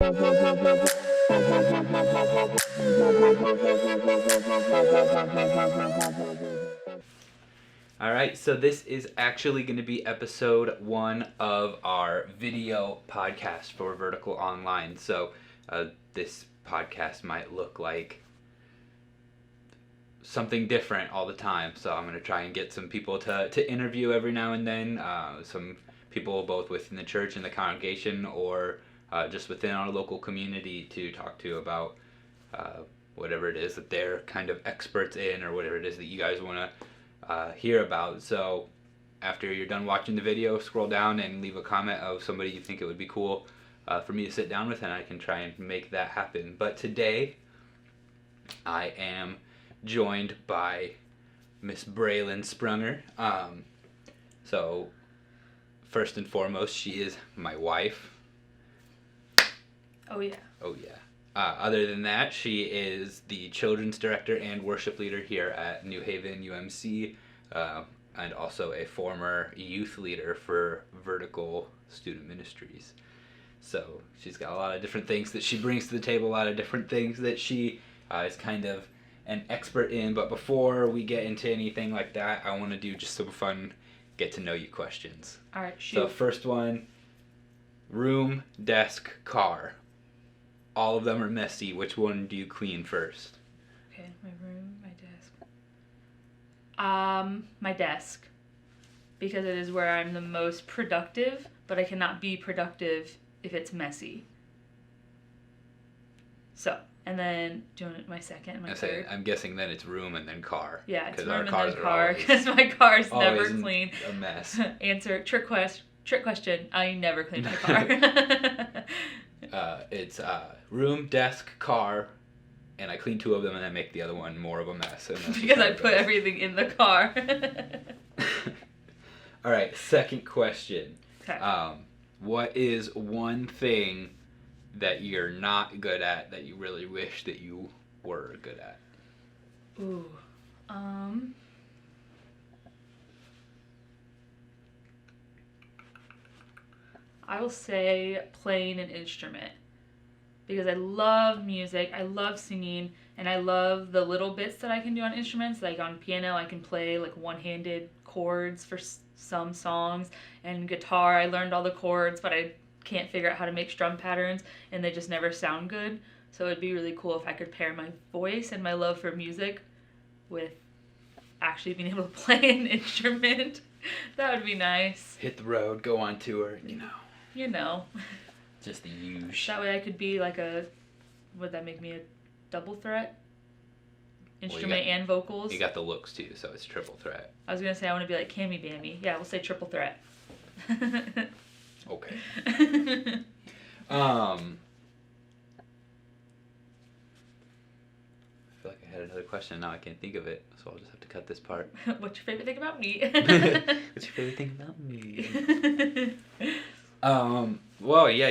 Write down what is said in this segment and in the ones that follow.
All right, so this is actually going to be episode 1 of our video podcast for Vertical Online. So this podcast might look like something different all the time. So I'm going to try and get some people to interview every now and then. Some people both within the church and the congregation or just within our local community to talk to about whatever it is that they're kind of experts in or whatever it is that you guys want to hear about. So after you're done watching the video, scroll down and leave a comment of somebody you think it would be cool for me to sit down with, and I can try and make that happen. But today I am joined by Miss Braelynne Sprunger. So first and foremost, she is my wife. Oh yeah. Oh yeah. Other than that, she is the children's director and worship leader here at New Haven UMC, and also a former youth leader for Vertical Student Ministries. So she's got a lot of different things that she brings to the table, a lot of different things that she is kind of an expert in. But before we get into anything like that, I want to do just some fun get to know you questions. All right, shoot. So first one, room, desk, car. All of them are messy. Which one do you clean first? Okay, my room, my desk. My desk. Because it is where I'm the most productive, but I cannot be productive if it's messy. So, and then doing my second, my third. I'm guessing then it's room and then car. Yeah, it's room our and cars then are car, because my car's never always clean. A mess. Answer, trick question, I never clean my car. It's room, desk, car, and I clean 2 of them and I make the other one more of a mess. And because I put everything in the car. All right, second question. Okay. What is one thing that you're not good at that you really wish that you were good at? Ooh. I will say playing an instrument. Because I love music, I love singing, and I love the little bits that I can do on instruments. Like on piano, I can play like one-handed chords for some songs, and guitar, I learned all the chords, but I can't figure out how to make strum patterns, and they just never sound good. So it'd be really cool if I could pair my voice and my love for music with actually being able to play an instrument. That would be nice. Hit the road, go on tour, You know. Just the usual. That way I could be like would that make me a double threat? Instrument and vocals? You got the looks too, so it's triple threat. I was going to say I want to be like Cammy Bammy. Yeah, we'll say triple threat. Okay. I feel like I had another question, now I can't think of it, so I'll just have to cut this part. What's your favorite thing about me? What's your favorite thing about me? Well, yeah,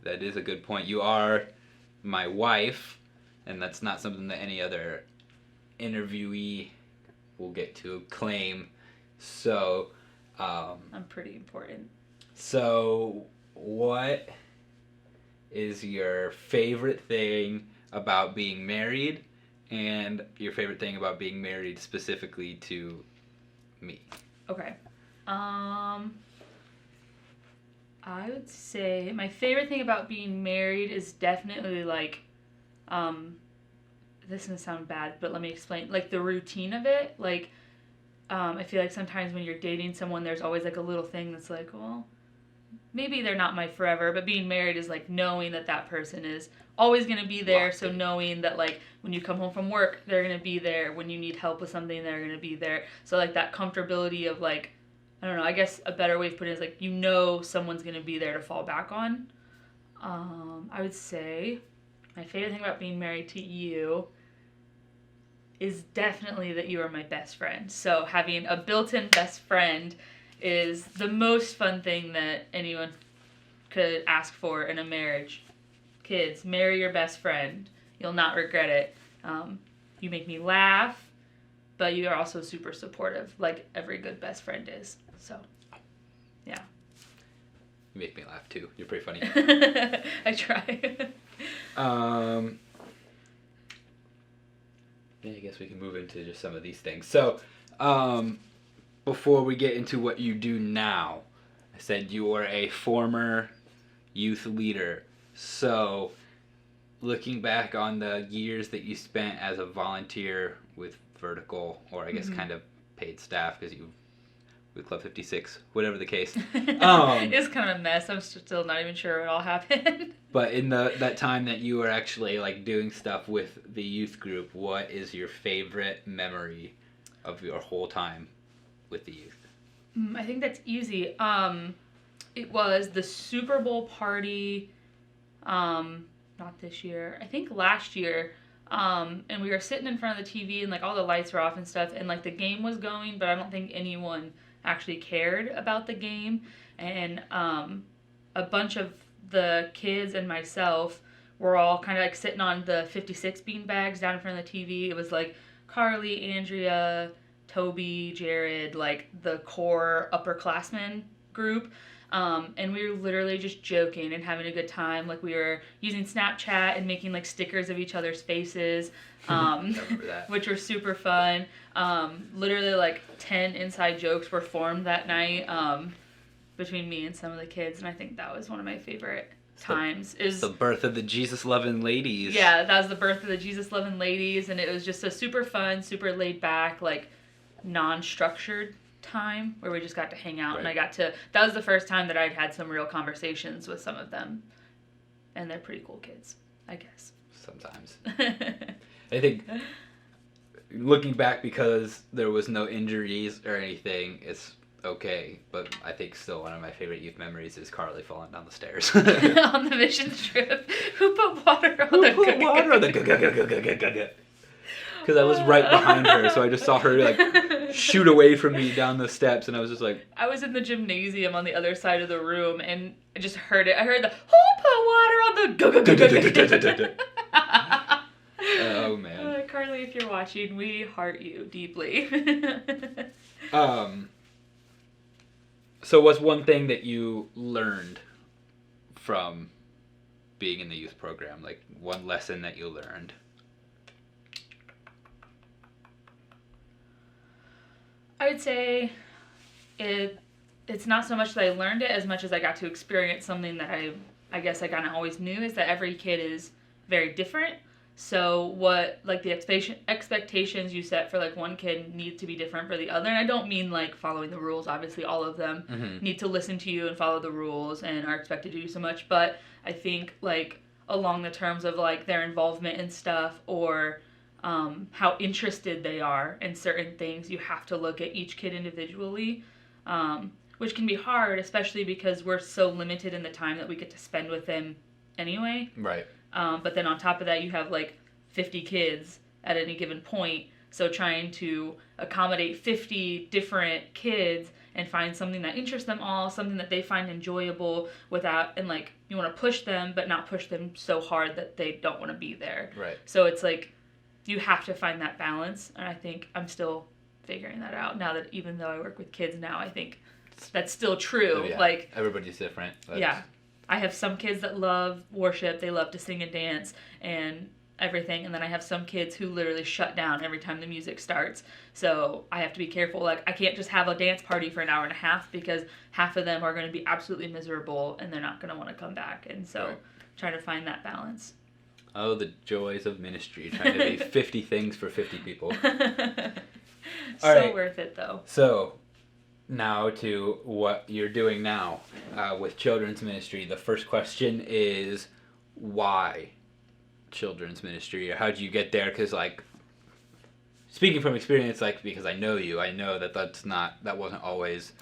that is a good point. You are my wife, and that's not something that any other interviewee will get to claim. So, I'm pretty important. So, what is your favorite thing about being married, and your favorite thing about being married specifically to me? Okay. I would say my favorite thing about being married is definitely like, this doesn't sound bad, but let me explain. Like the routine of it. Like, I feel like sometimes when you're dating someone, there's always like a little thing that's like, well, maybe they're not my forever. But being married is like knowing that that person is always going to be there. So knowing that like when you come home from work, they're going to be there. When you need help with something, they're going to be there. So like that comfortability of like, I don't know, I guess a better way of putting it is like, you know someone's going to be there to fall back on. I would say my favorite thing about being married to you is definitely that you are my best friend. So having a built-in best friend is the most fun thing that anyone could ask for in a marriage. Kids, marry your best friend. You'll not regret it. You make me laugh, but you are also super supportive, like every good best friend is. So, yeah. You make me laugh too. You're pretty funny. I try. Yeah, I guess we can move into just some of these things. So, before we get into what you do now, I said you are a former youth leader. So, looking back on the years that you spent as a volunteer with Vertical, or I guess kind of paid staff because you with Club 56, whatever the case. It's kind of a mess. I'm still not even sure what all happened. But in that time that you were actually like doing stuff with the youth group, what is your favorite memory of your whole time with the youth? I think that's easy. It was the Super Bowl party. Not this year. I think last year. And we were sitting in front of the TV and like all the lights were off and stuff, and like the game was going, but I don't think anyone actually cared about the game. And a bunch of the kids and myself were all kind of like sitting on the 56 bean bags down in front of the TV. It was like Carly, Andrea, Toby, Jared, like the core upperclassmen group. And we were literally just joking and having a good time. Like we were using Snapchat and making like stickers of each other's faces, I remember that. which were super fun. Literally like 10 inside jokes were formed that night between me and some of the kids, and I think that was one of my favorite times. Is the birth of the Jesus loving ladies. Yeah, that was the birth of the Jesus loving ladies, and it was just a super fun, super laid back, like non-structured time where we just got to hang out. Right. And that was the first time that I'd had some real conversations with some of them, and they're pretty cool kids, I guess. Sometimes. I think looking back, because there was no injuries or anything, it's okay, but I think still one of my favorite youth memories is Carly falling down the stairs. On the mission trip. Who put water on the Who put water on the because I was right behind her, so I just saw her like shoot away from me down the steps, and I was just like... I was in the gymnasium on the other side of the room, and I just heard it. I heard the, who put water on the... Oh, man. Carly, if you're watching, we heart you deeply. So what's one thing that you learned from being in the youth program? Like, one lesson that you learned? I would say it's not so much that I learned it as much as I got to experience something that I guess I kind of always knew, is that every kid is very different. So what, like, the expectations you set for, like, one kid need to be different for the other. And I don't mean, like, following the rules. Obviously, all of them need to listen to you and follow the rules and are expected to do so much. But I think, like, along the terms of, like, their involvement in stuff, or how interested they are in certain things, you have to look at each kid individually, which can be hard, especially because we're so limited in the time that we get to spend with them anyway. Right. But then on top of that, you have like 50 kids at any given point. So trying to accommodate 50 different kids and find something that interests them all, something that they find enjoyable and like, you want to push them, but not push them so hard that they don't want to be there. Right. So it's like, you have to find that balance. And I think I'm still figuring that out now, that even though I work with kids now, I think that's still true. Oh, yeah. Like, everybody's different. Yeah. I have some kids that love worship, they love to sing and dance and everything, and then I have some kids who literally shut down every time the music starts. So I have to be careful. Like, I can't just have a dance party for an hour and a half, because half of them are going to be absolutely miserable and they're not going to want to come back. And so trying to find that balance. Oh, the joys of ministry, trying to be 50 things for 50 people. So worth it, though. So now to what you're doing now with children's ministry. The first question is, why children's ministry, or how did you get there? Because, like, speaking from experience, like, because I know you, I know that that wasn't always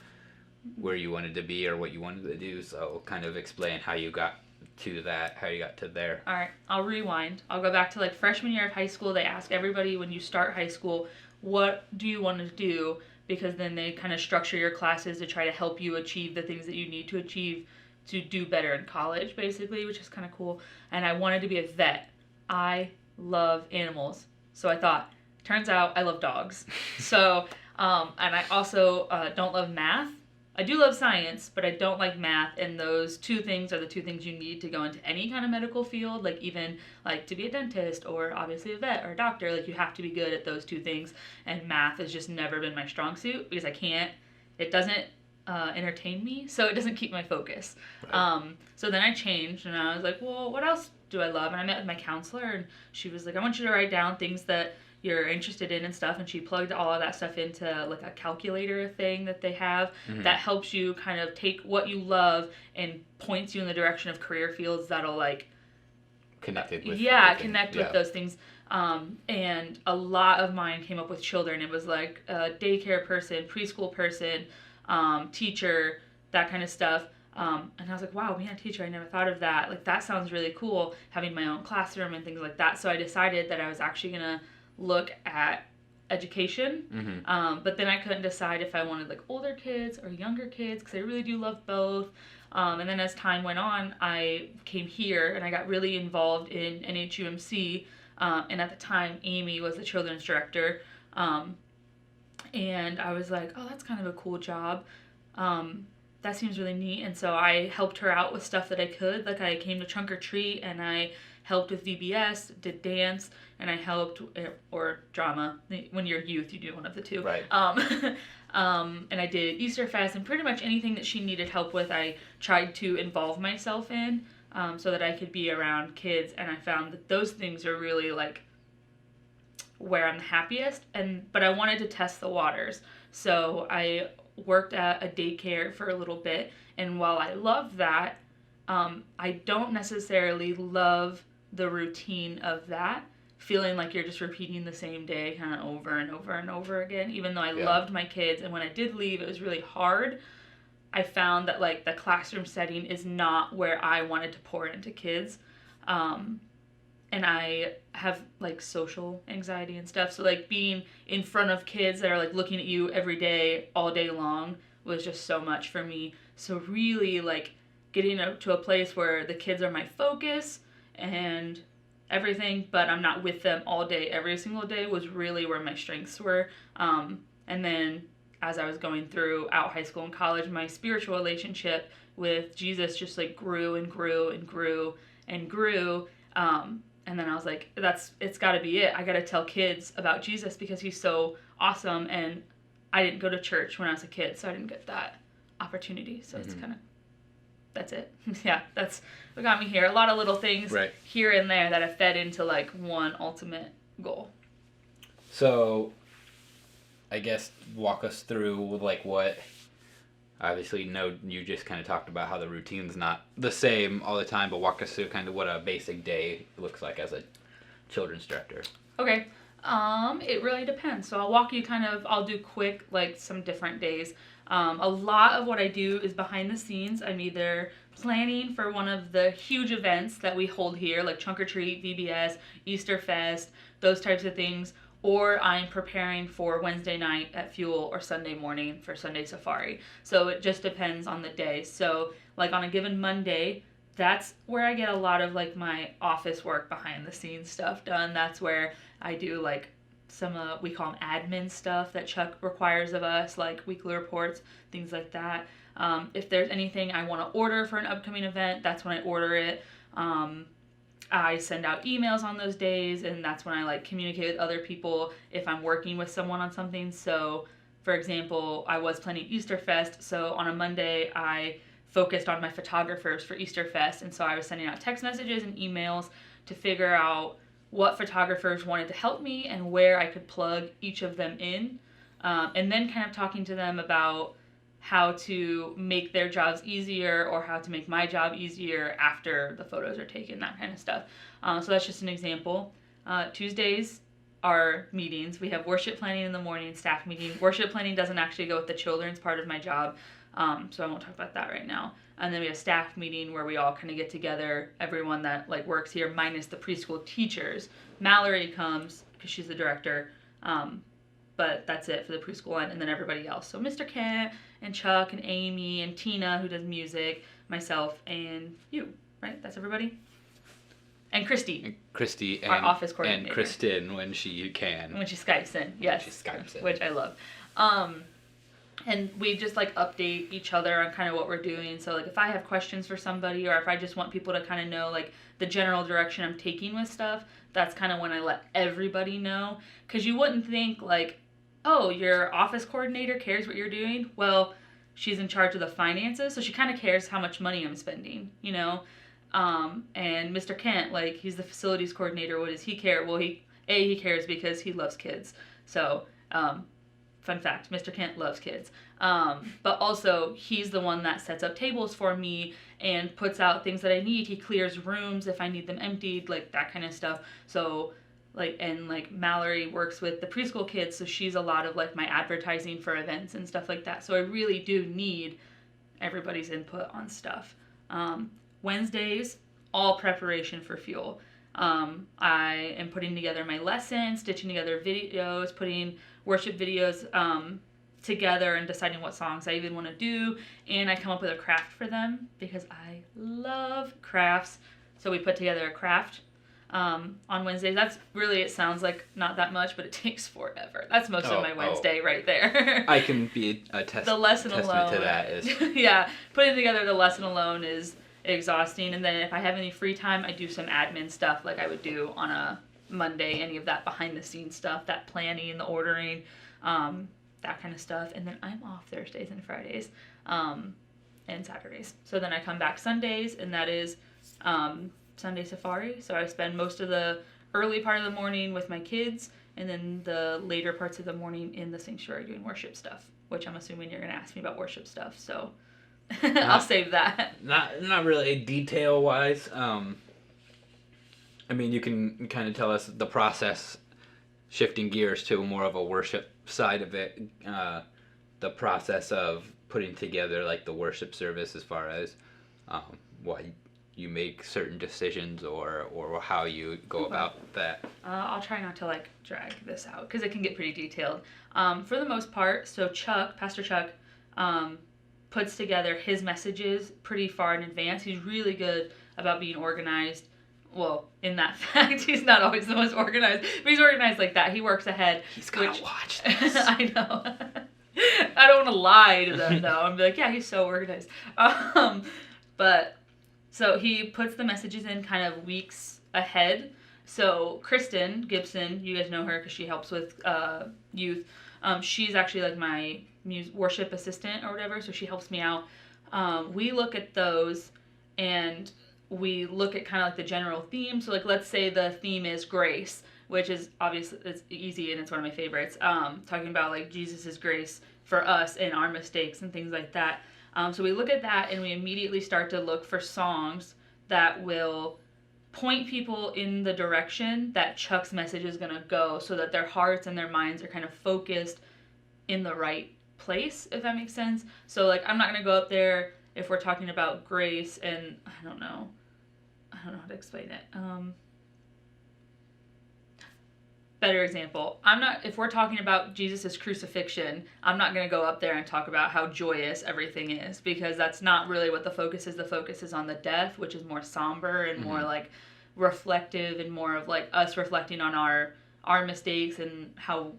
where you wanted to be or what you wanted to do. So kind of explain how you got to that, how you got to there. All right, I'll rewind. I'll go back to, like, freshman year of high school. They ask everybody when you start high school, what do you want to do? Because then they kind of structure your classes to try to help you achieve the things that you need to achieve to do better in college, basically, which is kind of cool. And I wanted to be a vet. I love animals. So I thought, turns out I love dogs. So, and I also don't love math. I do love science, but I don't like math, and those two things are the two things you need to go into any kind of medical field, like even like to be a dentist or obviously a vet or a doctor. Like you have to be good at those two things, and math has just never been my strong suit because I can't. It doesn't entertain me, so it doesn't keep my focus. Right. So then I changed, and I was like, well, what else do I love? And I met with my counselor, and she was like, I want you to write down things that you're interested in and stuff, and she plugged all of that stuff into like a calculator thing that they have that helps you kind of take what you love and points you in the direction of career fields that'll like Connected with connect with yeah. those things. And a lot of mine came up with children. It was like a daycare person, preschool person, teacher, that kind of stuff. And I was like, wow, being a teacher, I never thought of that. Like, that sounds really cool, having my own classroom and things like that. So I decided that I was actually going to look at education. But then I couldn't decide if I wanted, like, older kids or younger kids, because I really do love both. And then as time went on, I came here, and I got really involved in NHUMC. And at the time, Amy was the children's director. And I was like, oh, that's kind of a cool job. That seems really neat. And so I helped her out with stuff that I could. Like I came to Trunk or Treat and I helped with VBS, did dance, and I helped, or drama. When you're youth, you do one of the two. Right. And I did Easter Fest, and pretty much anything that she needed help with, I tried to involve myself in so that I could be around kids. And I found that those things are really like where I'm the happiest. But I wanted to test the waters. So I worked at a daycare for a little bit, and while I loved that, I don't necessarily love the routine of that, feeling like you're just repeating the same day kind of over and over and over again. Even though I loved my kids, and when I did leave, it was really hard. I found that like the classroom setting is not where I wanted to pour into kids. And I have like social anxiety and stuff. So like being in front of kids that are like looking at you every day, all day long was just so much for me. So really like getting to a place where the kids are my focus and everything, but I'm not with them all day, every single day was really where my strengths were. And then as I was going throughout high school and college, my spiritual relationship with Jesus just like grew and grew and grew and grew. And then I was like, it's got to be it. I got to tell kids about Jesus because he's so awesome. And I didn't go to church when I was a kid, so I didn't get that opportunity. So it's kind of, that's it. Yeah, that's what got me here. A lot of little things here and there that have fed into like one ultimate goal. So I guess walk us through like what, obviously, no, you just kind of talked about how the routine's not the same all the time, but walk us through kind of what a basic day looks like as a children's director. Okay. It really depends. So I'll do quick, like some different days. A lot of what I do is behind the scenes. I'm either planning for one of the huge events that we hold here, like Trunk or Treat, VBS, Easter Fest, those types of things, or I'm preparing for Wednesday night at Fuel or Sunday morning for Sunday Safari. So it just depends on the day. So like on a given Monday, that's where I get a lot of like my office work, behind the scenes stuff done. That's where I do like some we call them admin stuff that Chuck requires of us, like weekly reports, things like that. If there's anything I want to order for an upcoming event, that's when I order it. I send out emails on those days, and that's when I like communicate with other people if I'm working with someone on something. So, for example, I was planning Easter Fest, so on a Monday I focused on my photographers for Easter Fest, and so I was sending out text messages and emails to figure out what photographers wanted to help me and where I could plug each of them in, and then kind of talking to them about how to make their jobs easier or how to make my job easier after the photos are taken, that kind of stuff. So that's just an example. Tuesdays are meetings. We have worship planning in the morning, staff meeting. Worship planning doesn't actually go with the children's part of my job, so I won't talk about that right now. And then we have staff meeting where we all kind of get together, everyone that like works here minus the preschool teachers. Mallory comes because she's the director, but that's it for the preschool one, and then everybody else. So Mr. Kent and Chuck and Amy and Tina, who does music, myself, and you, right? That's everybody? And Christy. And our office coordinator. And Kristen when she can. When she Skypes in, yes. When she Skypes in. Which I love. And we just like update each other on kind of what we're doing. So like if I have questions for somebody, or if I just want people to kind of know like the general direction I'm taking with stuff, that's kind of when I let everybody know. Because you wouldn't think like, oh, your office coordinator cares what you're doing. Well, she's in charge of the finances, so she kind of cares how much money I'm spending, you know. And Mr. Kent, like, he's the facilities coordinator. What does he care? Well, he cares because he loves kids. So fun fact, Mr. Kent loves kids. But also, he's the one that sets up tables for me and puts out things that I need. He clears rooms if I need them emptied, like that kind of stuff. So, like Mallory works with the preschool kids, so she's a lot of like my advertising for events and stuff like that. So I really do need everybody's input on stuff. Wednesdays, all preparation for Fuel. I am putting together my lessons, stitching together videos, putting worship videos together, and deciding what songs I even want to do. And I come up with a craft for them because I love crafts. So we put together a craft on Wednesdays. That's really, it sounds like not that much, but it takes forever. That's most of my Wednesday right there. I can be a the lesson testament alone, to that. Is yeah, putting together the lesson alone is exhausting. And then if I have any free time, I do some admin stuff like I would do on a Monday, any of that behind the scenes stuff, that planning, the ordering, that kind of stuff. And then I'm off Thursdays and Fridays and Saturdays. So then I come back Sundays, and that is Sunday Safari. So I spend most of the early part of the morning with my kids, and then the later parts of the morning in the sanctuary doing worship stuff, which I'm assuming you're going to ask me about worship stuff. So I'll save that. Not really detail wise. I mean, you can kind of tell us the process, shifting gears to more of a worship side of it. The process of putting together like the worship service, as far as why you make certain decisions or how you go about that. I'll try not to like drag this out because it can get pretty detailed. For the most part, so Pastor Chuck, puts together his messages pretty far in advance. He's really good about being organized. Well, in that fact, he's not always the most organized, but he's organized like that. He works ahead. He's gotta watch this. I know. I don't want to lie to them, though. I'm like, yeah, he's so organized. But, so he puts the messages in kind of weeks ahead. So Kristen Gibson, you guys know her because she helps with youth. She's actually like my worship assistant or whatever, so she helps me out. We look at those, and we look at kind of like the general theme. So like, let's say the theme is grace, which is obviously, it's easy and it's one of my favorites. Talking about like Jesus's grace for us and our mistakes and things like that. So we look at that, and we immediately start to look for songs that will point people in the direction that Chuck's message is going to go, so that their hearts and their minds are kind of focused in the right place, if that makes sense. So like, I'm not going to go up there if we're talking about grace and I don't know how to explain it. Better example, if we're talking about Jesus' crucifixion, I'm not going to go up there and talk about how joyous everything is, because that's not really what the focus is. The focus is on the death, which is more somber and more like reflective, and more of like us reflecting on our mistakes and how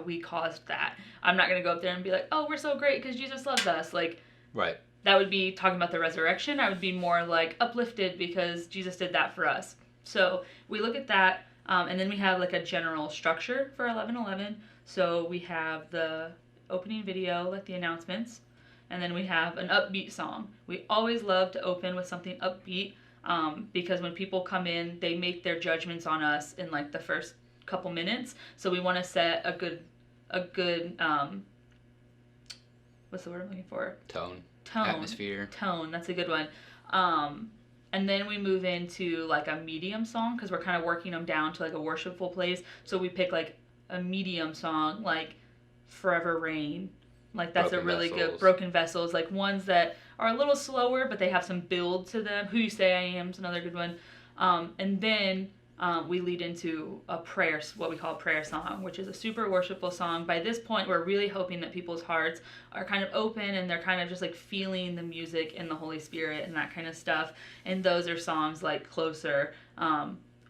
we caused that. I'm not going to go up there and be like, oh, we're so great because Jesus loves us. Like, right. That would be talking about the resurrection. I would be more like uplifted because Jesus did that for us. So we look at that. And then we have like a general structure for 11:11. So we have the opening video, like the announcements, and then we have an upbeat song. We always love to open with something upbeat, because when people come in, they make their judgments on us in like the first couple minutes. So we want to set a good what's the word I'm looking for? Tone. Atmosphere. Tone. That's a good one. And then we move into like a medium song, because we're kind of working them down to like a worshipful place. So we pick like a medium song, like Forever Rain. Like that's a really good Broken Vessels, like ones that are a little slower, but they have some build to them. Who You Say I Am is another good one. And then we lead into a prayer, what we call a prayer song, which is a super worshipful song. By this point, we're really hoping that people's hearts are kind of open and they're kind of just like feeling the music and the Holy Spirit and that kind of stuff. And those are songs like Closer,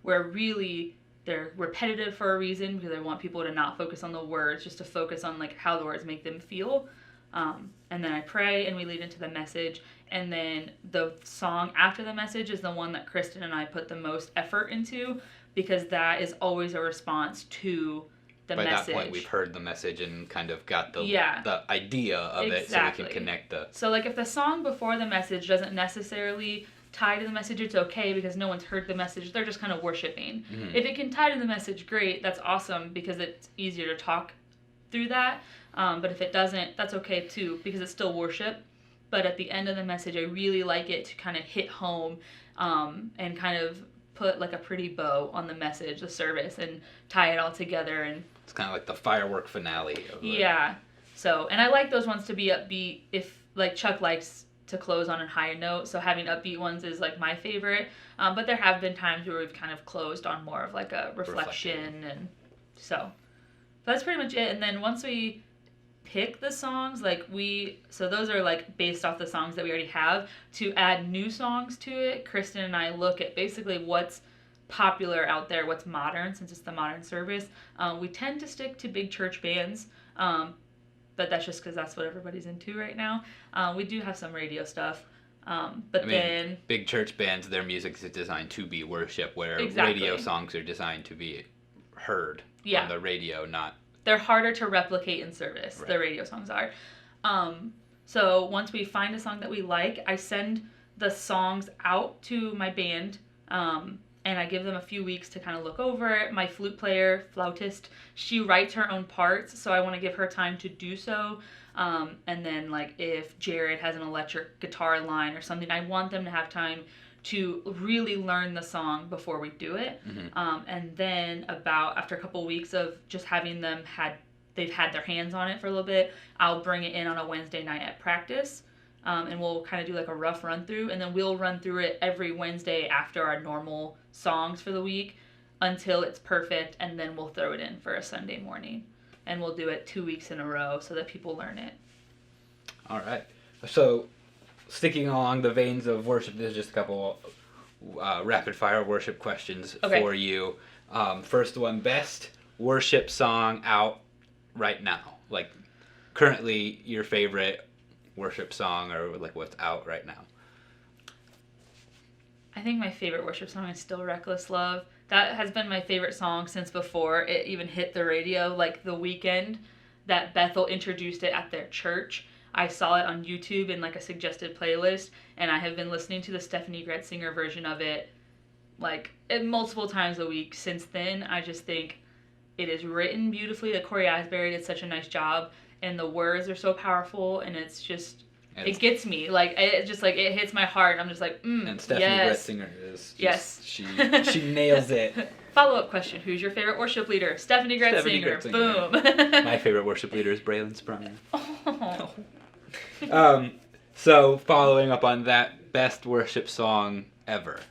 where really they're repetitive for a reason because I want people to not focus on the words, just to focus on like how the words make them feel. And then I pray and we lead into the message. And then the song after the message is the one that Kristen and I put the most effort into because that is always a response to the By message. that point, we've heard the message and kind of got the idea of exactly. it, so we can connect the... So, like, if the song before the message doesn't necessarily tie to the message, it's okay because no one's heard the message. They're just kind of worshiping. Mm-hmm. If it can tie to the message, great. That's awesome because it's easier to talk through that. But if it doesn't, that's okay too because it's still worship. But at the end of the message, I really like it to kind of hit home and kind of put like a pretty bow on the message, the service, and tie it all together. And it's kind of like the firework finale. Yeah. So, and I like those ones to be upbeat if, like, Chuck likes to close on a high note. So having upbeat ones is, like, my favorite. But there have been times where we've kind of closed on more of, like, a reflection. And so that's pretty much it. And then once we pick the songs, like, so those are, like, based off the songs that we already have. To add new songs to it, Kristen and I look at basically what's popular out there, what's modern, since it's the modern service. We tend to stick to big church bands, but that's just because that's what everybody's into right now. We do have some radio stuff, but then big church bands, their music is designed to be worship, where radio songs are designed to be heard on the radio, not... They're harder to replicate in service. Right. The radio songs are. So once we find a song that we like, I send the songs out to my band, and I give them a few weeks to kind of look over it. My flautist, she writes her own parts, so I want to give her time to do so. And then, like, if Jared has an electric guitar line or something, I want them to have time to really learn the song before we do it. Mm-hmm. And then after a couple weeks of just having them they've had their hands on it for a little bit, I'll bring it in on a Wednesday night at practice. And we'll kind of do like a rough run through, and then we'll run through it every Wednesday after our normal songs for the week until it's perfect, and then we'll throw it in for a Sunday morning. And we'll do it 2 weeks in a row so that people learn it. All right. So, sticking along the veins of worship, there's just a couple rapid-fire worship questions for you. First one, best worship song out right now. Like, currently, your favorite worship song, or like what's out right now? I think my favorite worship song is still Reckless Love. That has been my favorite song since before it even hit the radio. Like the weekend that Bethel introduced it at their church, I saw it on YouTube in like a suggested playlist, and I have been listening to the Stephanie Gretzinger version of it like multiple times a week since then. I just think it is written beautifully. That Corey Asbury did such a nice job, and the words are so powerful, and it's just, it gets me. Like, it just, like, it hits my heart, and I'm just like, And Stephanie Gretzinger is yes. She nails it. Follow-up question, who's your favorite worship leader? Stephanie Gretzinger. Boom. My favorite worship leader is Braelynne Sprung. Oh. So, following up on that, best worship song ever.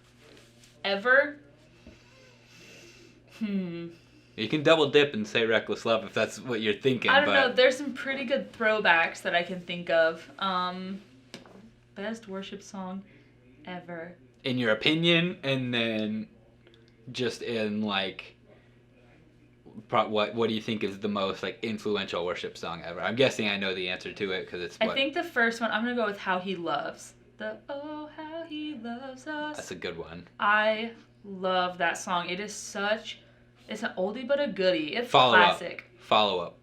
Ever? You can double dip and say Reckless Love if that's what you're thinking. I don't know. There's some pretty good throwbacks that I can think of. Best worship song ever. In your opinion, and then just in, like, what do you think is the most, like, influential worship song ever? I'm guessing I know the answer to it because it's I think the first one, I'm going to go with How He Loves. Oh, how he loves us. That's a good one. I love that song. It is such... It's an oldie but a goodie. It's classic. Follow up.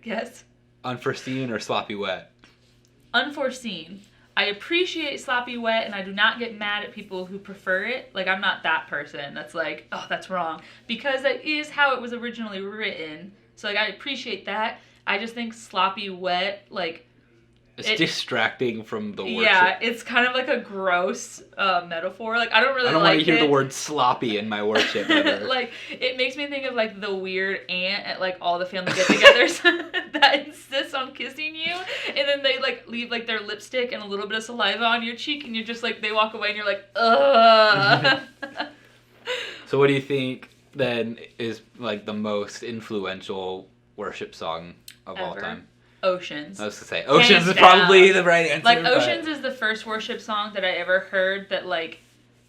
Yes. Unforeseen or Sloppy Wet? Unforeseen. I appreciate Sloppy Wet, and I do not get mad at people who prefer it. Like, I'm not that person that's like, oh, that's wrong. Because that is how it was originally written. So, like, I appreciate that. I just think Sloppy Wet, like... It's distracting from the worship. Yeah, it's kind of like a gross metaphor. Like, I don't really like it. I don't want to hear the word sloppy in my worship ever. Like, it makes me think of, like, the weird aunt at, like, all the family get-togethers that insists on kissing you. And then they, like, leave, like, their lipstick and a little bit of saliva on your cheek. And you're just, like, they walk away and you're like, ugh. So what do you think, then, is, like, the most influential worship song of all time? Oceans. I was going to say, Oceans is probably the right answer. Like, Oceans is the first worship song that I ever heard that, like,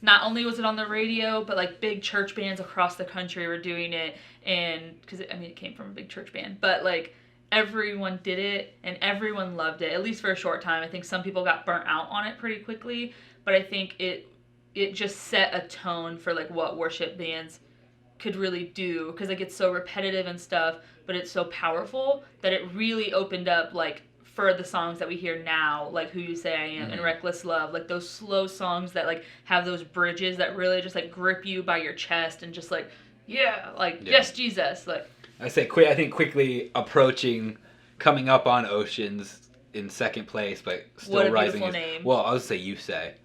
not only was it on the radio, but like big church bands across the country were doing it, and because it came from a big church band, but like everyone did it and everyone loved it, at least for a short time. I think some people got burnt out on it pretty quickly, but I think it just set a tone for like what worship bands could really do, because like it's so repetitive and stuff, but it's so powerful that it really opened up like for the songs that we hear now, like Who You Say I Am and Reckless Love, like those slow songs that like have those bridges that really just like grip you by your chest and just like, yes, Jesus, like. I think quickly approaching, coming up on Oceans in second place, but still what a rising. Beautiful Name. Well, I would say You Say.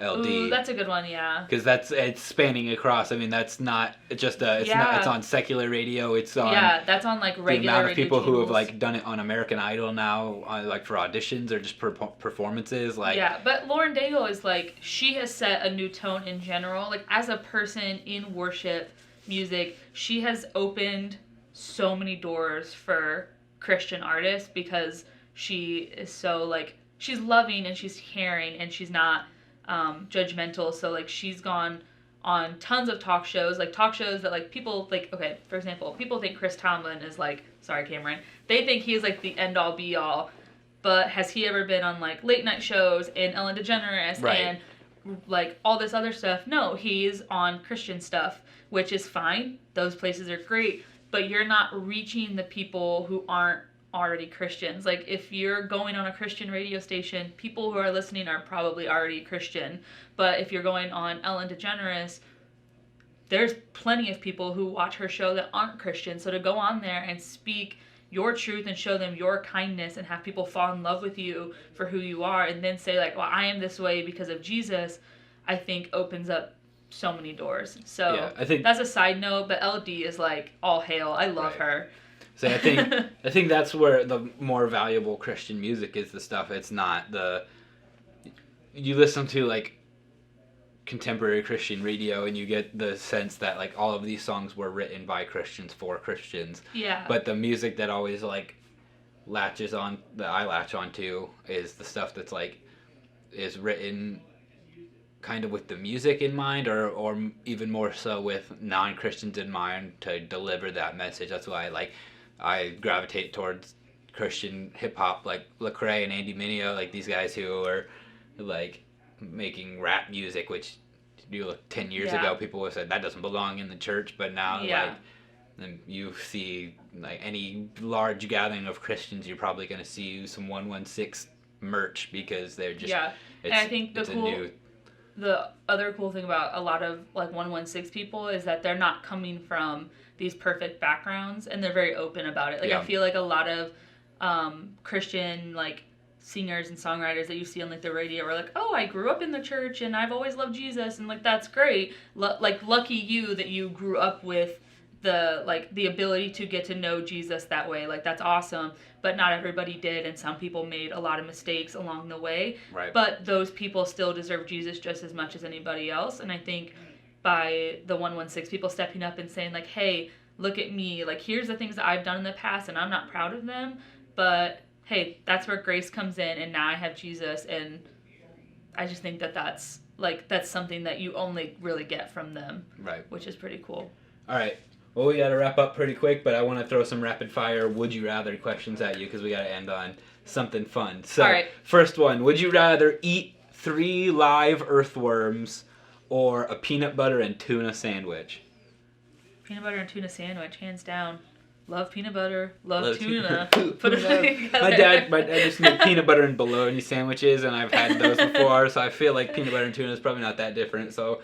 LD. Ooh, that's a good one, yeah. Because it's spanning across. I mean, that's not just it's on secular radio. It's on that's on like regular. The amount of people channels. who have like done it on American Idol now, like for auditions or just performances. Like but Lauren Daigle is like, she has set a new tone in general. Like as a person in worship music, she has opened so many doors for Christian artists because she is so like, she's loving and she's caring and she's not judgmental. So like she's gone on tons of talk shows that like people like, okay, for example, people think Chris Tomlin is like, sorry Cameron, they think he's like the end all be all, but has he ever been on like late night shows and Ellen DeGeneres and like all this other stuff? No, he's on Christian stuff, which is fine, those places are great, but you're not reaching the people who aren't already Christians. Like if you're going on a Christian radio station, people who are listening are probably already Christian. But if you're going on Ellen DeGeneres, there's plenty of people who watch her show that aren't Christian. So to go on there and speak your truth and show them your kindness and have people fall in love with you for who you are and then say like, well, I am this way because of Jesus, I think opens up so many doors. So I think that's a side note, but LD is like all hail. I love her. So I think that's where the more valuable Christian music is. The stuff, it's not you listen to like contemporary Christian radio and you get the sense that like all of these songs were written by Christians for Christians. Yeah. But the music that always like I latch onto is the stuff that's like is written kind of with the music in mind or even more so with non-Christians in mind to deliver that message. That's why I gravitate towards Christian hip hop like Lecrae and Andy Mineo, like these guys who are like making rap music, which you look 10 years ago people would have said that doesn't belong in the church, but now like then you see like any large gathering of Christians, you're probably going to see some 116 merch because they're just and I think the other cool thing about a lot of like 116 people is that they're not coming from these perfect backgrounds and they're very open about it. Like I feel like a lot of Christian like singers and songwriters that you see on like the radio are like, oh, I grew up in the church and I've always loved Jesus, and like that's great. Like lucky you that you grew up with the ability to get to know Jesus that way. Like that's awesome. But not everybody did, and some people made a lot of mistakes along the way. Right. But those people still deserve Jesus just as much as anybody else. And I think by the 116 people stepping up and saying like, hey, look at me, like here's the things that I've done in the past and I'm not proud of them, but hey, that's where grace comes in and now I have Jesus. And I just think that that's something that you only really get from them, right? Which is pretty cool. All right, well, we got to wrap up pretty quick, but I want to throw some rapid fire would you rather questions at you because we got to end on something fun. So all right, first one, would you rather eat 3 live earthworms or a peanut butter and tuna sandwich? Peanut butter and tuna sandwich, hands down. Love peanut butter, love tuna. Put it together. My dad used to make peanut butter and bologna sandwiches, and I've had those before, so I feel like peanut butter and tuna is probably not that different. So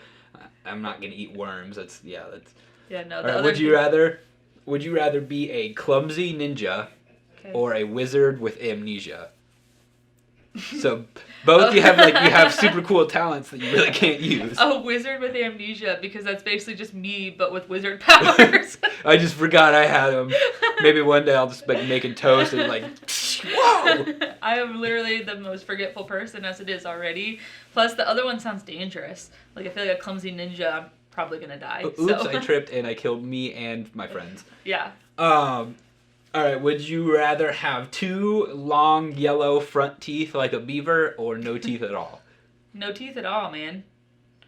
I'm not gonna eat worms. That's no. Right, would you rather be a clumsy ninja or a wizard with amnesia? So both you have super cool talents that you really can't use. A wizard with amnesia, because that's basically just me but with wizard powers. I just forgot I had them. Maybe one day I'll just like making toast and like whoa. I am literally the most forgetful person as it is already. Plus the other one sounds dangerous. Like I feel like a clumsy ninja, I'm probably gonna die. Oops, I tripped and I killed me and my friends. Yeah. All right, would you rather have 2 long yellow front teeth like a beaver or no teeth at all? No teeth at all, man.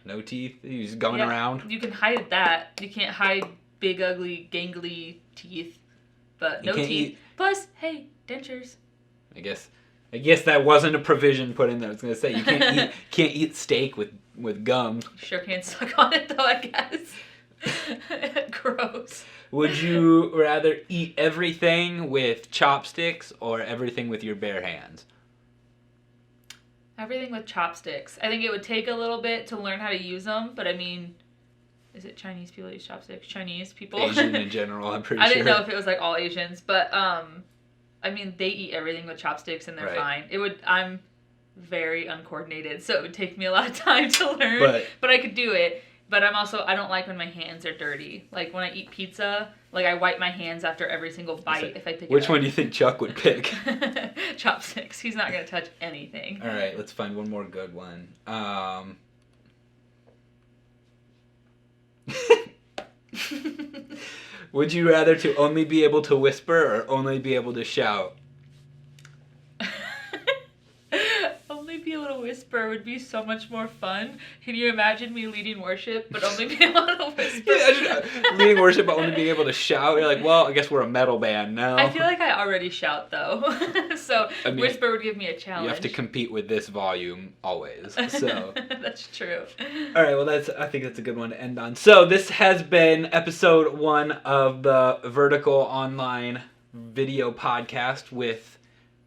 No teeth. He's going Yeah, around. You can hide that. You can't hide big, ugly, gangly teeth, but You no can't teeth. eat- Plus, hey, dentures. I guess that wasn't a provision put in there. I was gonna say you can't eat steak with gum. Sure can't suck on it though, I guess. Gross. Would you rather eat everything with chopsticks or everything with your bare hands? Everything with chopsticks. I think it would take a little bit to learn how to use them, but I mean, is it Chinese people that use chopsticks? Chinese people? Asian in general, I'm pretty I sure. didn't know if it was like all Asians, but I mean, they eat everything with chopsticks and they're Right. fine. I'm very uncoordinated, so it would take me a lot of time to learn, but I could do it. But I don't like when my hands are dirty. Like when I eat pizza, like I wipe my hands after every single bite if I pick it up. Which one do you think Chuck would pick? Chopsticks. He's not going to touch anything. All right, let's find one more good one. Would you rather to only be able to whisper or only be able to shout? Only be able to whisper would be so much more fun. Can you imagine me leading worship but only be able to whisper? Leading worship but only being able to shout. You're like, well, I guess we're a metal band now. I feel like I already shout though. So I mean, whisper would give me a challenge. You have to compete with this volume always. So That's true. all right, well, I think that's a good one to end on. So this has been episode 1 of the Vertical Online video podcast with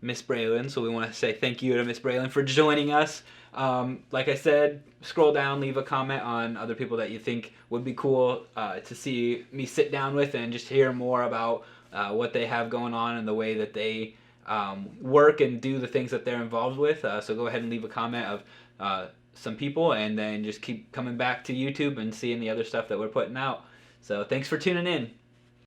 Miss Braelynne. So we want to say thank you to Miss Braelynne for joining us. Like I said, scroll down, leave a comment on other people that you think would be cool to see me sit down with and just hear more about what they have going on and the way that they work and do the things that they're involved with. So go ahead and leave a comment of some people, and then just keep coming back to YouTube and seeing the other stuff that we're putting out. So thanks for tuning in.